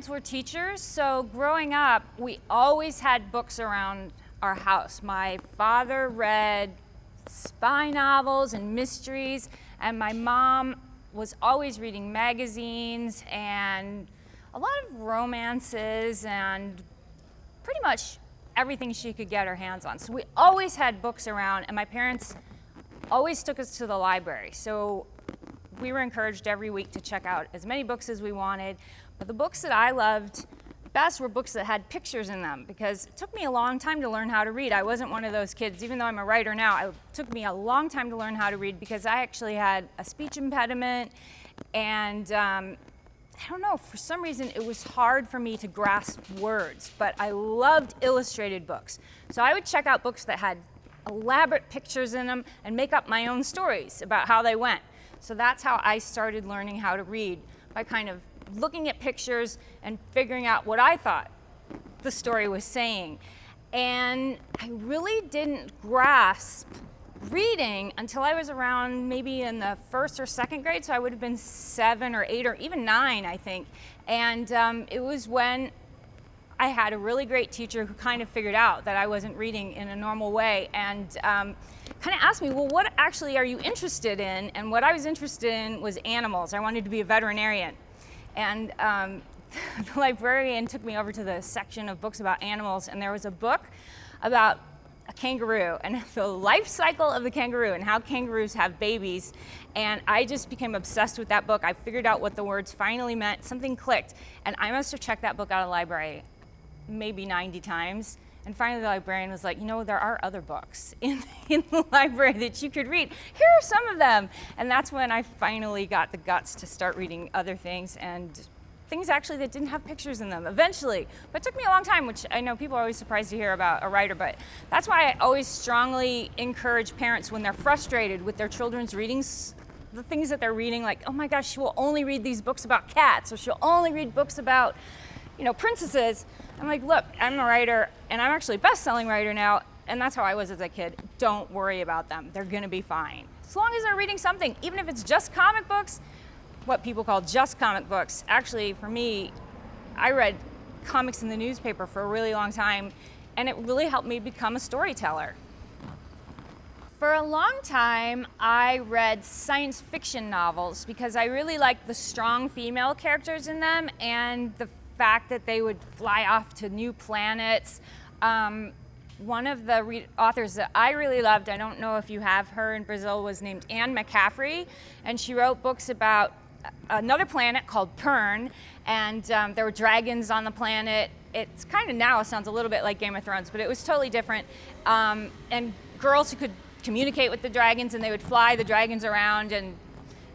parents were teachers, so growing up, we always had books around our house. My father read spy novels and mysteries, and my mom was always reading magazines and a lot of romances and pretty much everything she could get her hands on. So we always had books around, and my parents always took us to the library. So we were encouraged every week to check out as many books as we wanted. But the books that I loved best were books that had pictures in them, because it took me a long time to learn how to read. I wasn't one of those kids, even though I'm a writer now, it took me a long time to learn how to read because I actually had a speech impediment, and I don't know, for some reason it was hard for me to grasp words, but I loved illustrated books. So I would check out books that had elaborate pictures in them and make up my own stories about how they went. So that's how I started learning how to read, by kind of looking at pictures and figuring out what I thought the story was saying. And I really didn't grasp reading until I was around maybe in the first or second grade, so I would have been 7 or 8 or even 9, I think. And it was when I had a really great teacher who kind of figured out that I wasn't reading in a normal way, and kind of asked me, well, what actually are you interested in? And what I was interested in was animals. I wanted to be a veterinarian. And the librarian took me over to the section of books about animals, and there was a book about a kangaroo and the life cycle of the kangaroo and how kangaroos have babies. And I just became obsessed with that book. I figured out what the words finally meant. Something clicked. And I must have checked that book out of the library maybe 90 times. And finally the librarian was like, you know, there are other books in the library that you could read. Here are some of them. And that's when I finally got the guts to start reading other things, and things actually that didn't have pictures in them eventually. But it took me a long time, which I know people are always surprised to hear about a writer, but that's why I always strongly encourage parents when they're frustrated with their children's readings, the things that they're reading, like, oh my gosh, she will only read these books about cats, or she'll only read books about, you know, princesses. I'm like, look, I'm a writer, and I'm actually a best-selling writer now, and that's how I was as a kid. Don't worry about them. They're gonna be fine. As long as they're reading something, even if it's just comic books, what people call just comic books. Actually, for me, I read comics in the newspaper for a really long time, and it really helped me become a storyteller. For a long time, I read science fiction novels because I really liked the strong female characters in them and the fact that they would fly off to new planets. One of the authors that I really loved, I don't know if you have her in Brazil, was named Anne McCaffrey, and she wrote books about another planet called Pern, and there were dragons on the planet. It's kind of now sounds a little bit like Game of Thrones, but it was totally different. And girls who could communicate with the dragons, and they would fly the dragons around, and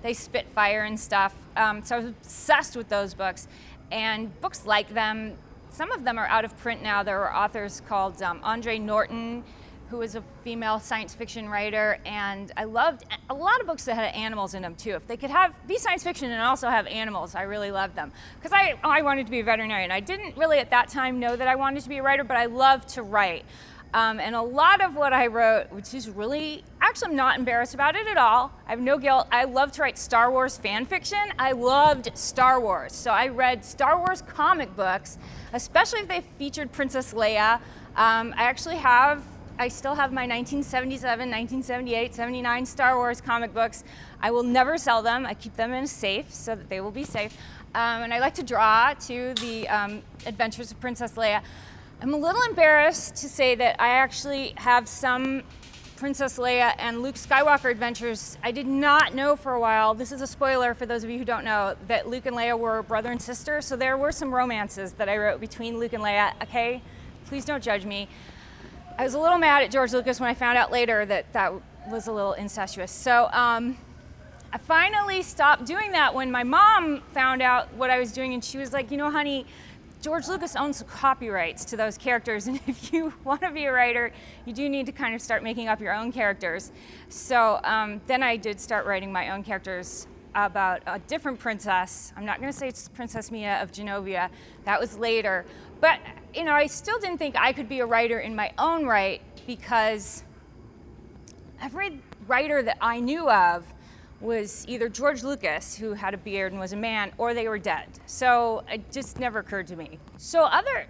they spit fire and stuff. So I was obsessed with those books. And books like them, some of them are out of print now. There were authors called Andre Norton, who was a female science fiction writer, and I loved a lot of books that had animals in them too. If they could be science fiction and also have animals, I really loved them. Because I wanted to be a veterinarian. I didn't really at that time know that I wanted to be a writer, but I loved to write. And a lot of what I wrote, which is really, actually I'm not embarrassed about it at all. I have no guilt. I love to write Star Wars fan fiction. I loved Star Wars. So I read Star Wars comic books, especially if they featured Princess Leia. I still have my 1977, 1978, 79 Star Wars comic books. I will never sell them. I keep them in a safe so that they will be safe. And I like to draw to the adventures of Princess Leia. I'm a little embarrassed to say that I actually have some Princess Leia and Luke Skywalker adventures. I did not know for a while, this is a spoiler for those of you who don't know, that Luke and Leia were brother and sister. So there were some romances that I wrote between Luke and Leia, okay? Please don't judge me. I was a little mad at George Lucas when I found out later that that was a little incestuous. So I finally stopped doing that when my mom found out what I was doing, and she was like, you know, honey, George Lucas owns the copyrights to those characters, and if you want to be a writer, you do need to kind of start making up your own characters. So then I did start writing my own characters about a different princess. I'm not going to say it's Princess Mia of Genovia. That was later. But, you know, I still didn't think I could be a writer in my own right, because every writer that I knew of was either George Lucas, who had a beard and was a man, or they were dead. So it just never occurred to me. So other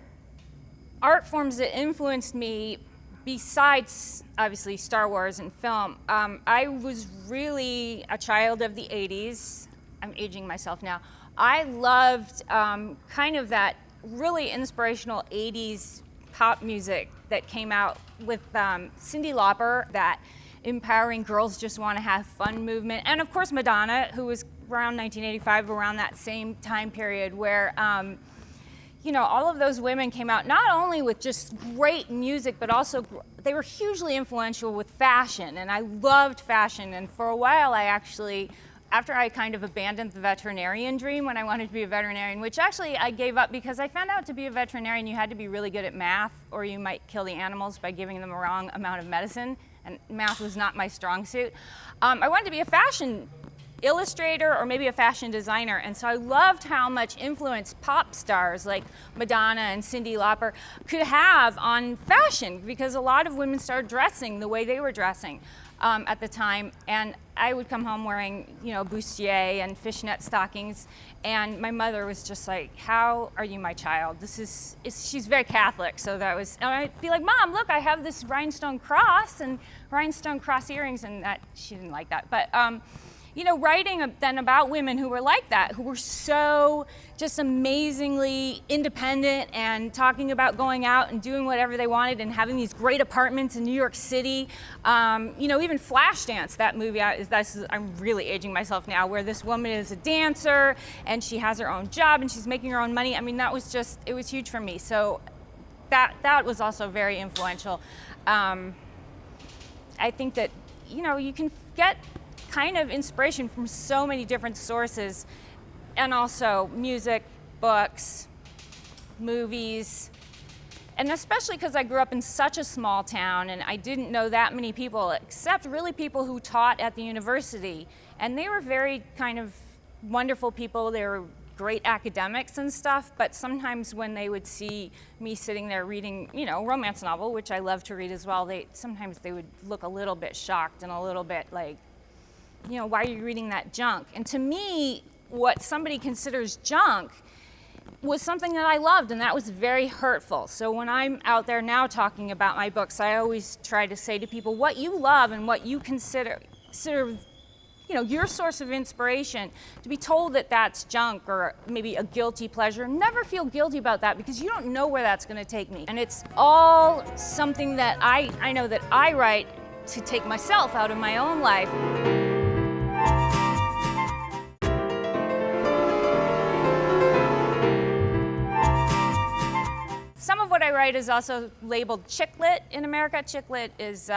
art forms that influenced me, besides obviously Star Wars and film, I was really a child of the 80s. I'm aging myself now. I loved kind of that really inspirational 80s pop music that came out with Cyndi Lauper, that empowering girls just want to have fun movement. And of course Madonna, who was around 1985, around that same time period where all of those women came out not only with just great music, but also they were hugely influential with fashion. And I loved fashion. And for a while I actually, after I kind of abandoned the veterinarian dream when I wanted to be a veterinarian, which actually I gave up because I found out to be a veterinarian you had to be really good at math or you might kill the animals by giving them a wrong amount of medicine, and math was not my strong suit. I wanted to be a fashion illustrator or maybe a fashion designer, and so I loved how much influence pop stars like Madonna and Cyndi Lauper could have on fashion, because a lot of women started dressing the way they were dressing at the time, and I would come home wearing, bustier and fishnet stockings, and my mother was just like, "How are you, my child? She's very Catholic, so that was," and I'd be like, "Mom, look, I have this rhinestone cross and rhinestone cross earrings," and that she didn't like that, but writing then about women who were like that, who were so just amazingly independent and talking about going out and doing whatever they wanted and having these great apartments in New York City. Even Flashdance, that movie, I'm really aging myself now, where this woman is a dancer and she has her own job and she's making her own money. I mean, it was huge for me. So that was also very influential. I think that, you can get kind of inspiration from so many different sources, and also music, books, movies, and especially because I grew up in such a small town and I didn't know that many people, except really people who taught at the university, and they were very kind of wonderful people. They were great academics and stuff, but sometimes when they would see me sitting there reading, romance novel, which I love to read as well, sometimes they would look a little bit shocked and a little bit like, why are you reading that junk? And to me, what somebody considers junk was something that I loved, and that was very hurtful. So when I'm out there now talking about my books, I always try to say to people, what you love and what you consider your source of inspiration, to be told that that's junk or maybe a guilty pleasure, never feel guilty about that, because you don't know where that's going to take me. And it's all something that I know that I write to take myself out of my own life. Some of what I write is also labeled chick lit in America. Chick lit is,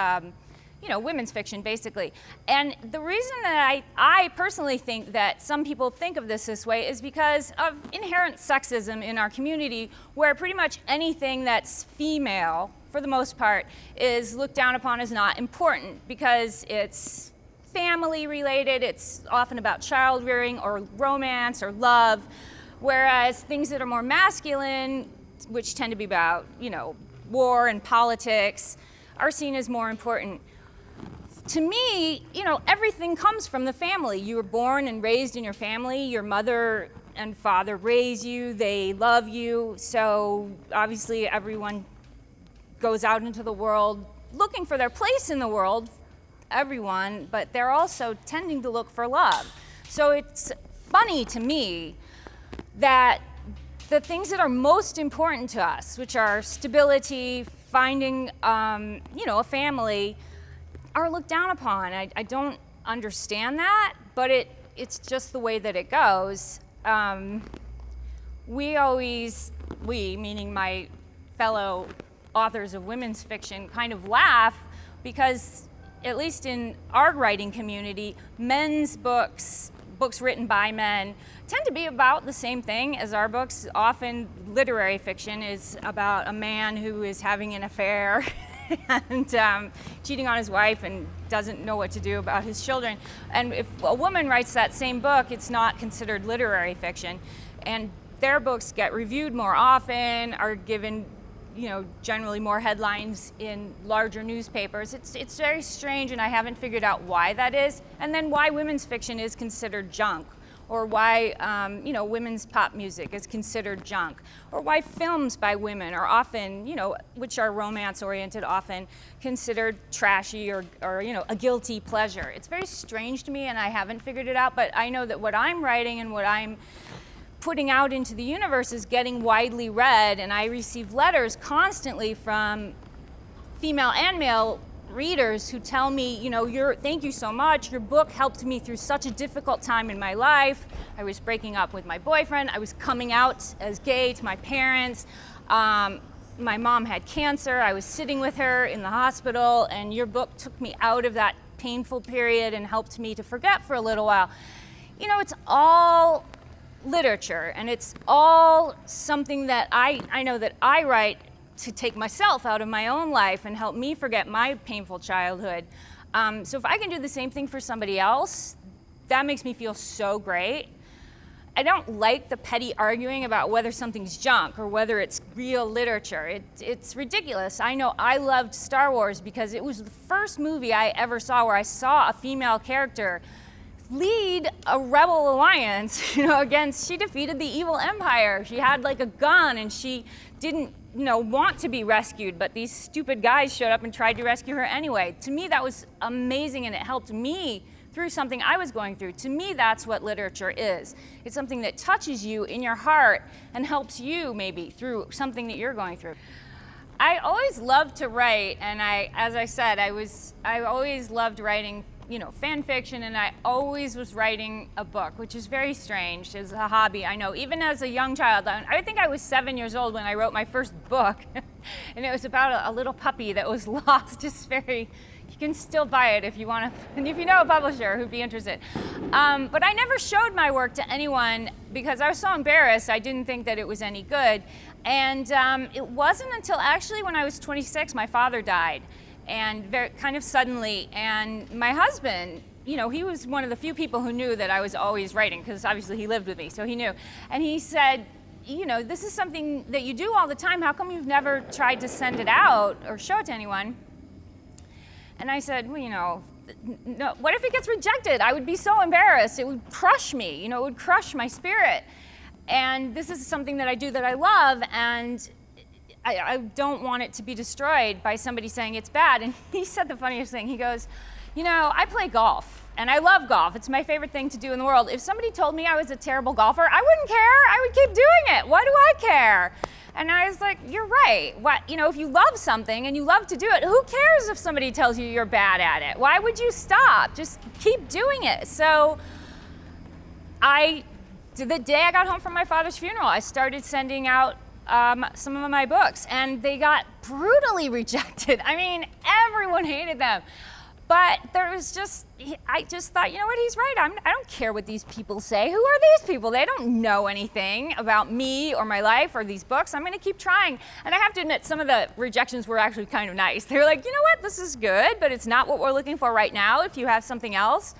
women's fiction, basically. And the reason that I personally think that some people think of this way is because of inherent sexism in our community, where pretty much anything that's female, for the most part, is looked down upon as not important, because it's family related, it's often about child rearing or romance or love, whereas things that are more masculine, which tend to be about, war and politics, are seen as more important. To me, everything comes from the family. You were born and raised in your family. Your mother and father raise you, they love you, so obviously everyone goes out into the world looking for their place in the world, everyone, but they're also tending to look for love. So it's funny to me that the things that are most important to us, which are stability, finding, a family, are looked down upon. I don't understand that, but it's just the way that it goes. We, meaning my fellow authors of women's fiction, kind of laugh because, at least in our writing community, men's books written by men, tend to be about the same thing as our books. Often literary fiction is about a man who is having an affair and cheating on his wife and doesn't know what to do about his children. And if a woman writes that same book, it's not considered literary fiction. And their books get reviewed more often, are given generally more headlines in larger newspapers. It's very strange, and I haven't figured out why that is, and then why women's fiction is considered junk, or why women's pop music is considered junk, or why films by women are often, which are romance-oriented, often considered trashy or a guilty pleasure. It's very strange to me, and I haven't figured it out, but I know that what I'm writing and what I'm putting out into the universe is getting widely read, and I receive letters constantly from female and male readers who tell me, thank you so much. Your book helped me through such a difficult time in my life. I was breaking up with my boyfriend. I was coming out as gay to my parents. My mom had cancer. I was sitting with her in the hospital, and your book took me out of that painful period and helped me to forget for a little while. It's all literature, and it's all something that I know that I write to take myself out of my own life and help me forget my painful childhood. So if I can do the same thing for somebody else, that makes me feel so great. I don't like the petty arguing about whether something's junk or whether it's real literature. It's ridiculous. I know I loved Star Wars because it was the first movie I ever saw where I saw a female character lead a rebel alliance, she defeated the evil empire. She had like a gun, and she didn't, want to be rescued, but these stupid guys showed up and tried to rescue her anyway. To me, that was amazing, and it helped me through something I was going through. To me, that's what literature is. It's something that touches you in your heart and helps you maybe through something that you're going through. I always loved to write, and as I said, I always loved writing fan fiction, and I always was writing a book, which is very strange as a hobby. I know, even as a young child, I think I was 7 years old when I wrote my first book, and it was about a little puppy that was lost. You can still buy it if you want to, and if you know a publisher who'd be interested. But I never showed my work to anyone because I was so embarrassed. I didn't think that it was any good. And it wasn't until actually when I was 26, my father died. And very kind of suddenly, and my husband, he was one of the few people who knew that I was always writing, because obviously he lived with me, so he knew. And he said, this is something that you do all the time. How come you've never tried to send it out or show it to anyone? And I said, no, what if it gets rejected? I would be so embarrassed. It would crush me, it would crush my spirit. And this is something that I do that I love, and I don't want it to be destroyed by somebody saying it's bad. And he said the funniest thing. He goes, I play golf, and I love golf. It's my favorite thing to do in the world. If somebody told me I was a terrible golfer, I wouldn't care. I would keep doing it. Why do I care? And I was like, you're right. If you love something and you love to do it, who cares if somebody tells you you're bad at it? Why would you stop? Just keep doing it. So the day I got home from my father's funeral, I started sending out some of my books, and they got brutally rejected. I mean, everyone hated them. But I just thought, he's right. I don't care what these people say. Who are these people? They don't know anything about me or my life or these books. I'm going to keep trying. And I have to admit, some of the rejections were actually kind of nice. They were like, what? This is good, but it's not what we're looking for right now. If you have something else,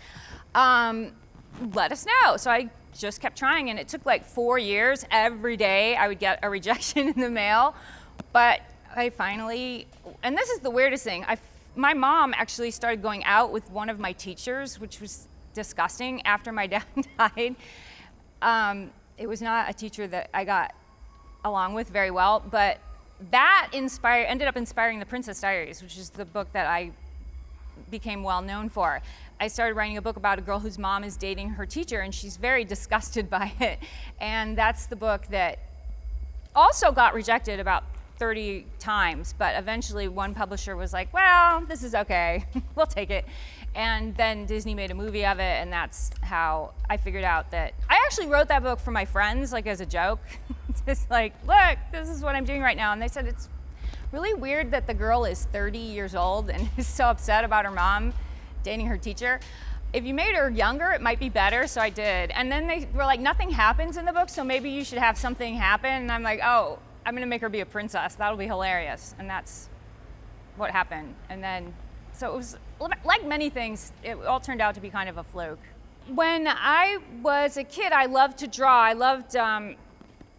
let us know. So I just kept trying, and it took like 4 years. Every day I would get a rejection in the mail, but I finally, and this is the weirdest thing, my mom actually started going out with one of my teachers, which was disgusting, after my dad died. It was not a teacher that I got along with very well, but that ended up inspiring The Princess Diaries, which is the book that I became well known for. I started writing a book about a girl whose mom is dating her teacher, and she's very disgusted by it. And that's the book that also got rejected about 30 times, but eventually one publisher was like, well, this is okay, we'll take it. And then Disney made a movie of it, and that's how I figured out that I actually wrote that book for my friends, like as a joke. Just like, look, this is what I'm doing right now. And they said, it's really weird that the girl is 30 years old and is so upset about her mom dating her teacher. If you made her younger, it might be better, so I did. And then they were like, nothing happens in the book, so maybe you should have something happen. And I'm like, oh, I'm gonna make her be a princess. That'll be hilarious. And that's what happened. And then, so it was, like many things, it all turned out to be kind of a fluke. When I was a kid, I loved to draw. I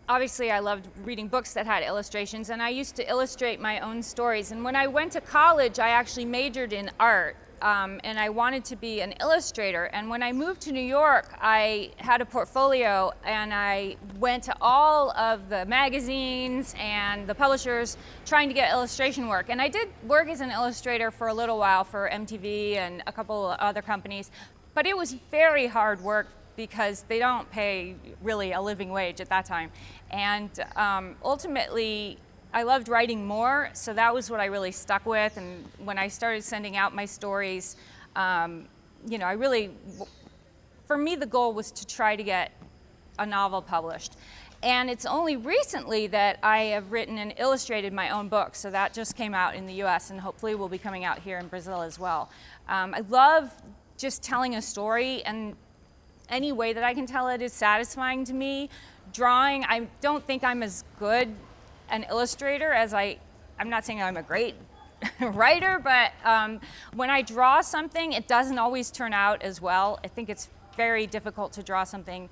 obviously I loved reading books that had illustrations, and I used to illustrate my own stories. And when I went to college, I actually majored in art, and I wanted to be an illustrator. And when I moved to New York, I had a portfolio, and I went to all of the magazines and the publishers trying to get illustration work. And I did work as an illustrator for a little while for MTV and a couple of other companies, but it was very hard work because they don't pay really a living wage at that time. And ultimately, I loved writing more, so that was what I really stuck with. And when I started sending out my stories, for me, the goal was to try to get a novel published. And it's only recently that I have written and illustrated my own book, so that just came out in the US and hopefully will be coming out here in Brazil as well. I love just telling a story, and any way that I can tell it is satisfying to me. Drawing, I don't think I'm as good an illustrator as I'm not saying I'm a great writer, but when I draw something, it doesn't always turn out as well. I think it's very difficult to draw something.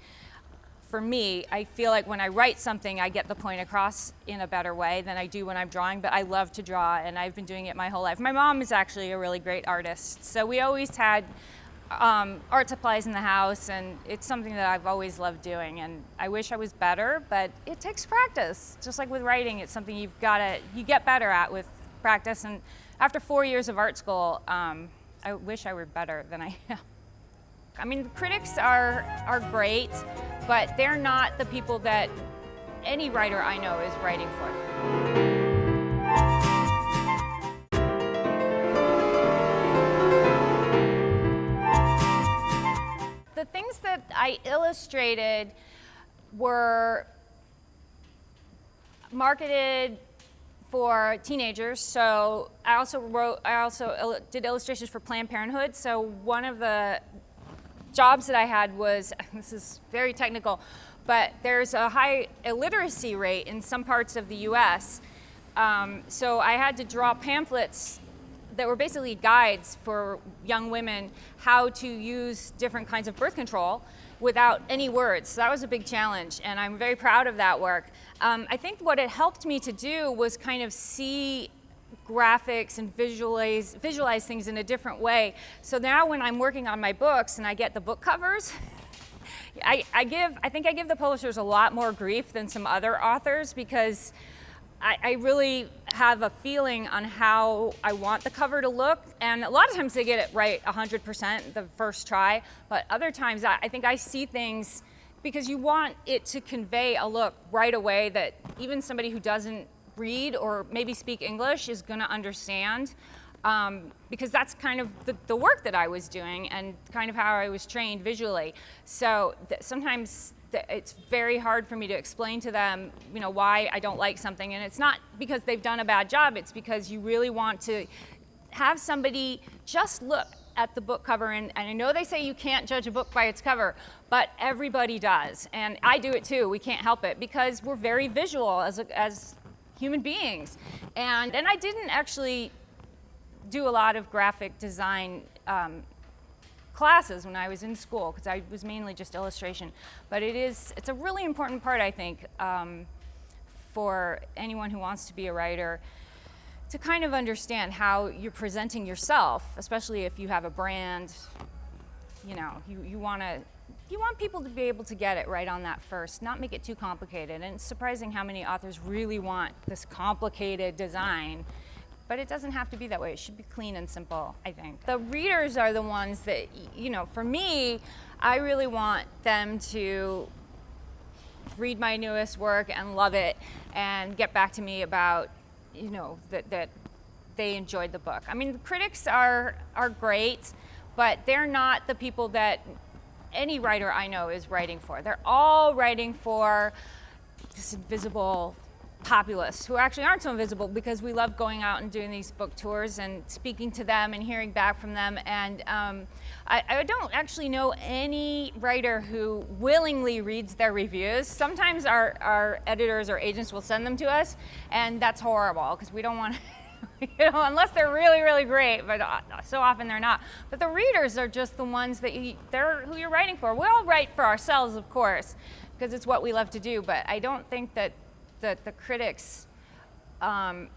For me, I feel like when I write something, I get the point across in a better way than I do when I'm drawing, but I love to draw, and I've been doing it my whole life. My mom is actually a really great artist, so we always had art supplies in the house, and it's something that I've always loved doing, and I wish I was better, but it takes practice. Just like with writing, it's something you get better at with practice. And after 4 years of art school, I wish I were better than I am. I mean, the critics are great, but they're not the people that any writer I know is writing for. The things that I illustrated were marketed for teenagers. So I also did illustrations for Planned Parenthood. So one of the jobs that I had was, this is very technical, but there's a high illiteracy rate in some parts of the US. So I had to draw pamphlets that were basically guides for young women how to use different kinds of birth control without any words. So that was a big challenge, and I'm very proud of that work. I think what it helped me to do was kind of see graphics and visualize things in a different way. So now when I'm working on my books and I get the book covers, I think I give the publishers a lot more grief than some other authors, because I really have a feeling on how I want the cover to look, and a lot of times they get it right 100% the first try, but other times I think I see things because you want it to convey a look right away that even somebody who doesn't read or maybe speak English is going to understand, because that's kind of the work that I was doing and kind of how I was trained visually. So sometimes it's very hard for me to explain to them, why I don't like something. And it's not because they've done a bad job, it's because you really want to have somebody just look at the book cover. And I know they say you can't judge a book by its cover, but everybody does. And I do it too, we can't help it, because we're very visual as human beings. And I didn't actually do a lot of graphic design classes when I was in school, because I was mainly just illustration. But it's a really important part, I think, for anyone who wants to be a writer, to kind of understand how you're presenting yourself, especially if you have a brand. You want people to be able to get it right on that first, not make it too complicated. And it's surprising how many authors really want this complicated design. But it doesn't have to be that way. It should be clean and simple, I think. The readers are the ones that, for me, I really want them to read my newest work and love it and get back to me about, that they enjoyed the book. I mean, the critics are great, but they're not the people that any writer I know is writing for. They're all writing for this invisible populace who actually aren't so invisible, because we love going out and doing these book tours and speaking to them and hearing back from them. And I don't actually know any writer who willingly reads their reviews. Sometimes our editors or agents will send them to us, and that's horrible, because we don't want to, unless they're really, really great, but so often they're not. But the readers are just the ones that they're who you're writing for. We all write for ourselves, of course, because it's what we love to do, but I don't think that the critics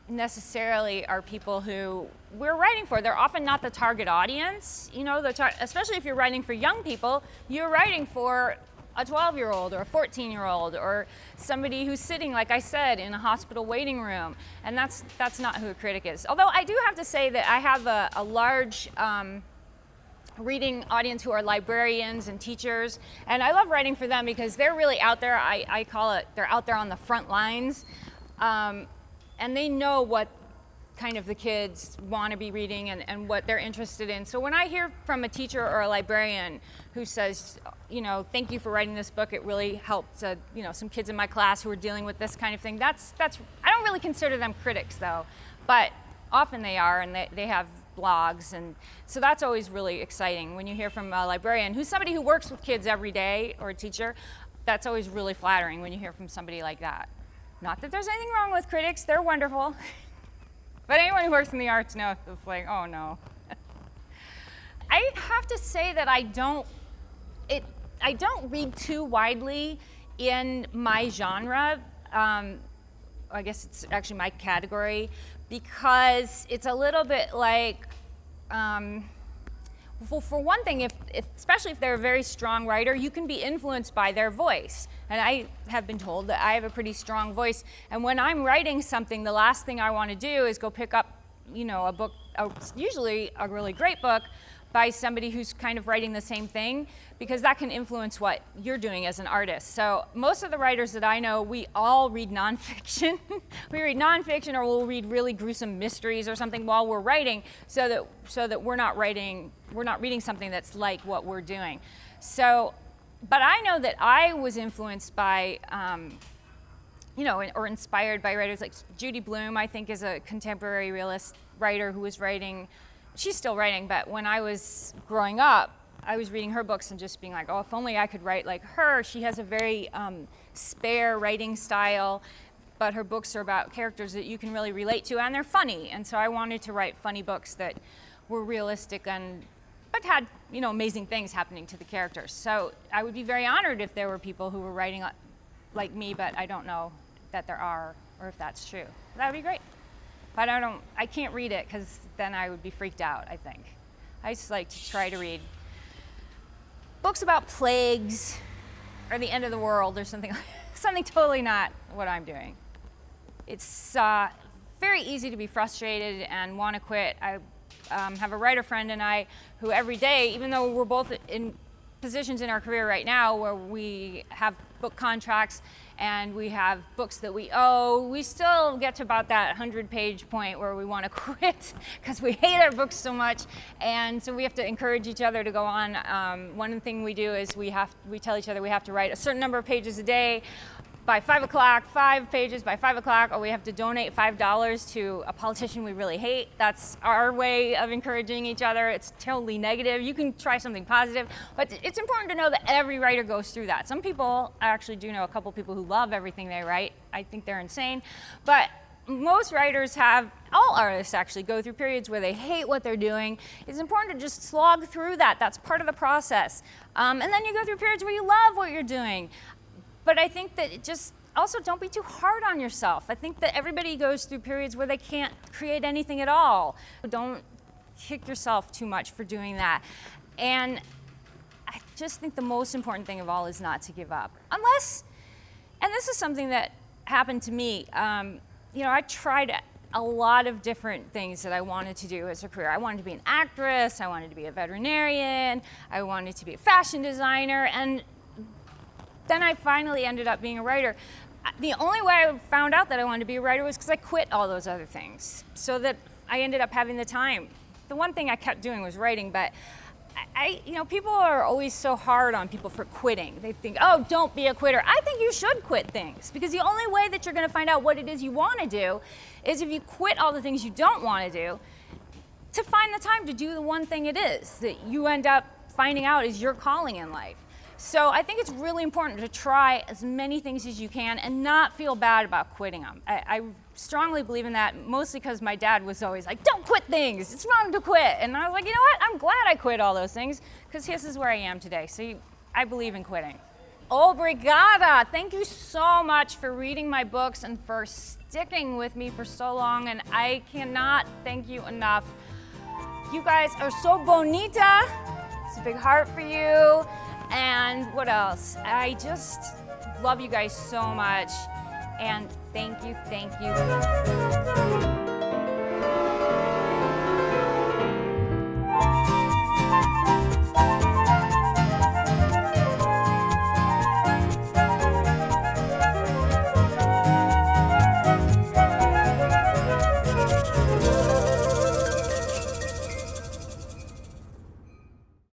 necessarily are people who we're writing for. They're often not the target audience, you know, especially if you're writing for young people, you're writing for a 12-year-old or a 14-year-old or somebody who's sitting, like I said, in a hospital waiting room, and that's not who a critic is. Although I do have to say that I have a large reading audience who are librarians and teachers, and I love writing for them because they're really out there. I call it, they're out there on the front lines, and they know what kind of the kids want to be reading and what they're interested in. So when I hear from a teacher or a librarian who says, you know, thank you for writing this book, it really helped, you know, some kids in my class who are dealing with this kind of thing, that's I don't really consider them critics though, but often they are, and they have blogs, and so that's always really exciting when you hear from a librarian who's somebody who works with kids every day, or a teacher. That's always really flattering when you hear from somebody like that. Not that there's anything wrong with critics, they're wonderful. But anyone who works in the arts knows it's like, oh no. I have to say that I don't read too widely in my genre. I guess it's actually my category, because it's a little bit like, well, for one thing, especially if they're a very strong writer, you can be influenced by their voice. And I have been told that I have a pretty strong voice. And when I'm writing something, the last thing I want to do is go pick up, you know, a book, usually a really great book, by somebody who's kind of writing the same thing, because that can influence what you're doing as an artist. So most of the writers that I know, we all read nonfiction. We read nonfiction, or we'll read really gruesome mysteries or something while we're writing, so that we're not reading something that's like what we're doing. So, but I know that I was influenced by, you know, or inspired by writers like Judy Blume, I think, is a contemporary realist writer who was writing. She's still writing, but when I was growing up, I was reading her books and just being like, oh, if only I could write like her. She has a very spare writing style, but her books are about characters that you can really relate to, and they're funny. And so I wanted to write funny books that were realistic but had, you know, amazing things happening to the characters. So I would be very honored if there were people who were writing like me, but I don't know that there are, or if that's true. That would be great. But I can't read it, because then I would be freaked out, I think. I just like to try to read books about plagues or the end of the world or something totally not what I'm doing. It's very easy to be frustrated and want to quit. I have a writer friend and I who every day, even though we're both in positions in our career right now where we have book contracts and we have books that we owe, we still get to about that 100-page point where we want to quit because we hate our books so much, and so we have to encourage each other to go on. One thing we do is we tell each other we have to write a certain number of pages a day by 5 o'clock, 5 pages by 5 o'clock, or we have to donate $5 to a politician we really hate. That's our way of encouraging each other. It's totally negative. You can try something positive, but it's important to know that every writer goes through that. Some people, I actually do know a couple people who love everything they write. I think they're insane, but most writers all artists actually go through periods where they hate what they're doing. It's important to just slog through that. That's part of the process. And then you go through periods where you love what you're doing. But I think that also don't be too hard on yourself. I think that everybody goes through periods where they can't create anything at all. Don't kick yourself too much for doing that. And I just think the most important thing of all is not to give up. Unless, and this is something that happened to me, you know, I tried a lot of different things that I wanted to do as a career. I wanted to be an actress, I wanted to be a veterinarian, I wanted to be a fashion designer, and then I finally ended up being a writer. The only way I found out that I wanted to be a writer was because I quit all those other things, so that I ended up having the time. The one thing I kept doing was writing, but you know, people are always so hard on people for quitting. They think, oh, don't be a quitter. I think you should quit things, because the only way that you're going to find out what it is you want to do is if you quit all the things you don't want to do, to find the time to do the one thing it is that you end up finding out is your calling in life. So I think it's really important to try as many things as you can and not feel bad about quitting them. I strongly believe in that, mostly because my dad was always like, don't quit things, it's wrong to quit. And I was like, you know what, I'm glad I quit all those things, because this is where I am today. So I believe in quitting. Obrigada. Thank you so much for reading my books and for sticking with me for so long, and I cannot thank you enough. You guys are so bonita. It's a big heart for you. And what else? I just love you guys so much. And thank you, thank you.